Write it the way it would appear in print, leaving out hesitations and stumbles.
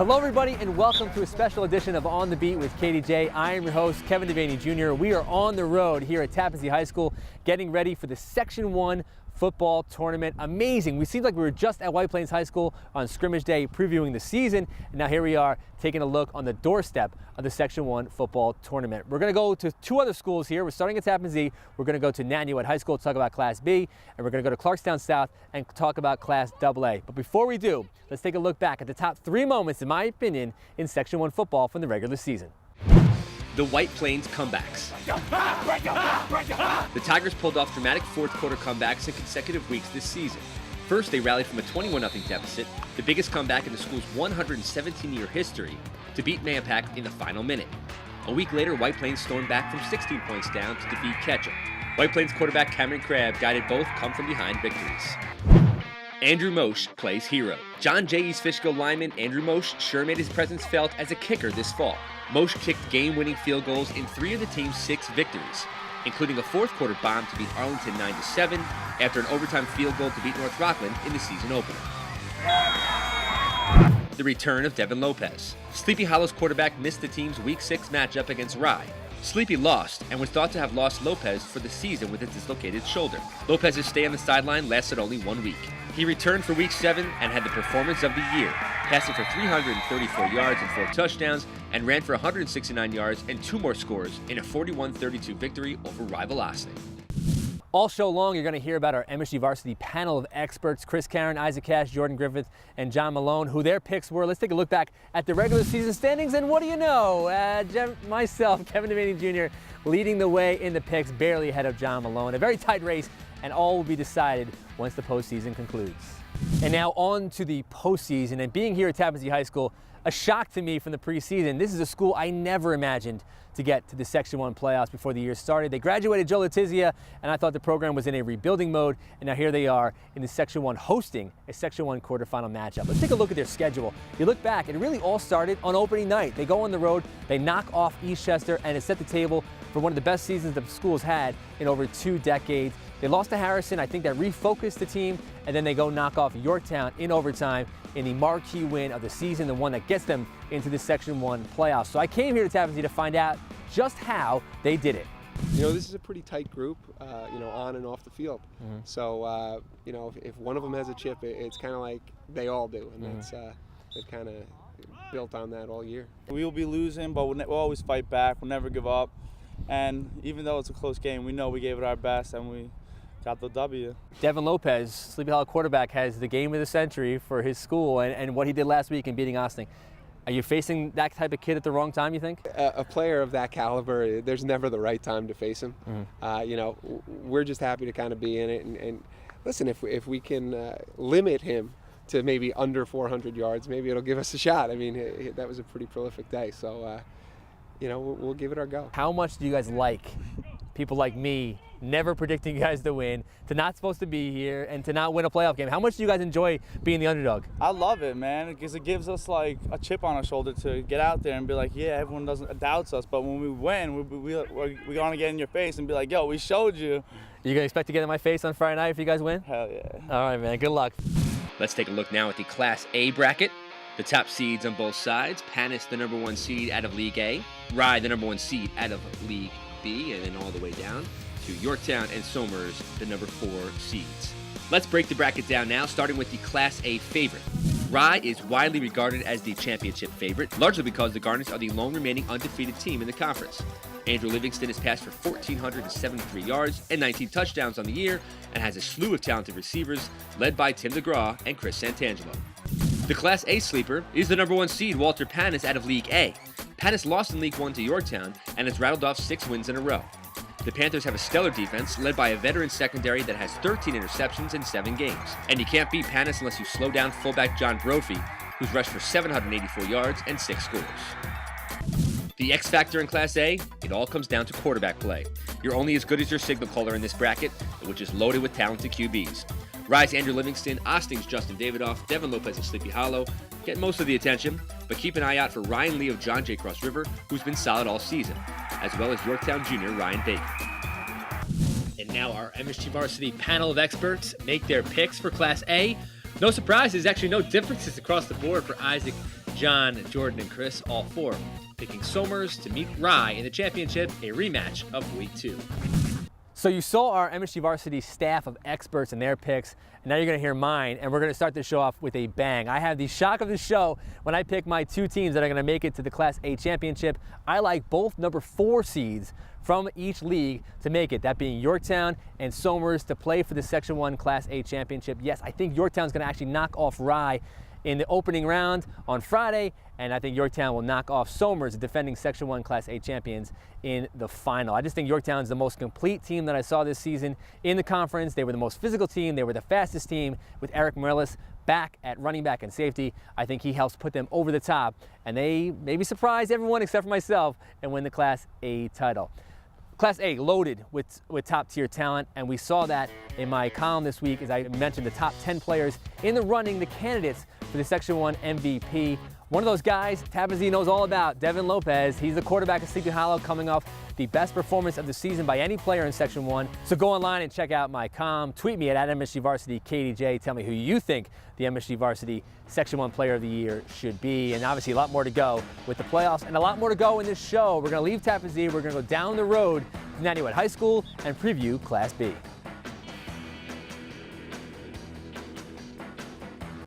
Hello, everybody, and welcome to a special edition of On the Beat with KDJ. I am your host, Kevin Devaney Jr. We are on the road here at Tappan Zee High School, getting ready for the Section 1 football tournament. Amazing. We seemed like we were just at White Plains High School on scrimmage day previewing the season, and now here we are taking a look on the doorstep of the Section 1 football tournament. We're going to go to two other schools here. We're starting at Tappan Zee. We're going to go to Nanuet High School to talk about Class B, and we're going to go to Clarkstown South and talk about Class AA. But before we do, let's take a look back at the top 3 moments, in my opinion, in Section 1 football from the regular season. The White Plains comebacks. The Tigers pulled off dramatic fourth quarter comebacks in consecutive weeks this season. First, they rallied from a 21-0 deficit, the biggest comeback in the school's 117-year history, to beat Mayapack in the final minute. A week later, White Plains stormed back from 16 points down to defeat Ketchum. White Plains quarterback Cameron Crabb guided both come-from-behind victories. Andrew Moshe plays hero. John Jay East Fishkill lineman Andrew Moshe sure made his presence felt as a kicker this fall. Moshe kicked game-winning field goals in 3 of the team's 6 victories, including a fourth quarter bomb to beat Arlington 9-7 after an overtime field goal to beat North Rockland in the season opener. The return of Devin Lopez. Sleepy Hollow's quarterback missed the team's Week 6 matchup against Rye. Sleepy lost and was thought to have lost Lopez for the season with a dislocated shoulder. Lopez's stay on the sideline lasted only 1 week. He returned for Week 7 and had the performance of the year, passing for 334 yards and 4 touchdowns, and ran for 169 yards and 2 more scores in a 41-32 victory over rival Austin. All show long, you're going to hear about our MSG Varsity panel of experts, Chris Karen, Isaac Cash, Jordan Griffith, and John Malone, who their picks were. Let's take a look back at the regular season standings, and what do you know? Myself, Kevin Devaney Jr., leading the way in the picks, barely ahead of John Malone. A very tight race, and all will be decided once the postseason concludes. And now on to the postseason, and being here at Tappan Zee High School, a shock to me from the preseason. This is a school I never imagined to get to the Section 1 playoffs before the year started. They graduated Joe Letizia, and I thought the program was in a rebuilding mode, and now here they are in the Section 1 hosting a Section 1 quarterfinal matchup. Let's take a look at their schedule. You look back, it really all started on opening night. They go on the road, they knock off Eastchester, and it set the table for one of the best seasons the school's had in over 2 decades. They lost to Harrison. I think that refocused the team, and then they go knock off Yorktown in overtime in the marquee win of the season, the one that gets them into the Section 1 playoffs. So I came here to Tappan Zee to find out just how they did it. You know, this is a pretty tight group, on and off the field. Mm-hmm. So, if one of them has a chip, it's kind of like they all do, and that's they've kind of built on that all year. We will be losing, but we'll always fight back. We'll never give up. And even though it's a close game, we know we gave it our best, and we got the W. Devin Lopez, Sleepy Hollow quarterback, has the game of the century for his school and what he did last week in beating Austin. Are you facing that type of kid at the wrong time, you think? A player of that caliber, there's never the right time to face him. Mm-hmm. We're just happy to kind of be in it. And listen, if we can limit him to maybe under 400 yards, maybe it'll give us a shot. I mean, that was a pretty prolific day. So, we'll give it our go. How much do you guys like people like me never predicting you guys to win, to not supposed to be here, and to not win a playoff game? How much do you guys enjoy being the underdog? I love it, man, because it gives us like a chip on our shoulder to get out there and be like, yeah, everyone doubts us, but when we win, we're going to get in your face and be like, yo, we showed you. You gonna expect to get in my face on Friday night if you guys win? Hell yeah. All right, man, good luck. Let's take a look now at the Class A bracket. The top seeds on both sides: Panis, the number 1 seed out of League A, Rye, the number 1 seed out of League B, and then all the way down to Yorktown and Somers, the number 4 seeds. Let's break the bracket down now, starting with the Class A favorite. Rye is widely regarded as the championship favorite, largely because the Garnets are the lone remaining undefeated team in the conference. Andrew Livingston has passed for 1,473 yards and 19 touchdowns on the year, and has a slew of talented receivers led by Tim DeGraw and Chris Santangelo. The Class A sleeper is the number 1 seed, Walter Panis, out of League A. Panis lost in League 1 to Yorktown and has rattled off 6 wins in a row. The Panthers have a stellar defense led by a veteran secondary that has 13 interceptions in 7 games. And you can't beat Panis unless you slow down fullback John Brophy, who's rushed for 784 yards and 6 scores. The X factor in Class A, it all comes down to quarterback play. You're only as good as your signal caller in this bracket, which is loaded with talented QBs. Rye's Andrew Livingston, Austin's Justin Davidoff, Devin Lopez of Sleepy Hollow get most of the attention, but keep an eye out for Ryan Lee of John Jay Cross River, who's been solid all season, as well as Yorktown junior Ryan Bacon. And now our MSG Varsity panel of experts make their picks for Class A. No surprises, actually no differences across the board for Isaac, John, Jordan, and Chris, all four, picking Somers to meet Rye in the championship, a rematch of Week 2. So you saw our MSG Varsity staff of experts and their picks, and now you're going to hear mine, and we're going to start the show off with a bang. I have the shock of the show when I pick my 2 teams that are going to make it to the Class A championship. I like both number 4 seeds from each league to make it, that being Yorktown and Somers, to play for the Section 1 Class A championship. Yes, I think Yorktown's going to actually knock off Rye in the opening round on Friday, and I think Yorktown will knock off Somers, the defending Section 1 Class A champions, in the final. I just think Yorktown's the most complete team that I saw this season in the conference. They were the most physical team. They were the fastest team with Eric Morellis back at running back and safety. I think he helps put them over the top, and they maybe surprise everyone except for myself and win the Class A title. Class A loaded with top-tier talent, and we saw that in my column this week as I mentioned the top 10 players in the running, the candidates for the Section 1 MVP. One of those guys Tappan Zee knows all about, Devin Lopez. He's the quarterback of Sleepy Hollow, coming off the best performance of the season by any player in Section 1. So go online and check out my column. Tweet me at MSG Varsity KDJ. Tell me who you think the MSG Varsity Section 1 Player of the Year should be. And obviously a lot more to go with the playoffs and a lot more to go in this show. We're going to leave Tappan Zee. We're going to go down the road to Nanuet High School and preview Class B.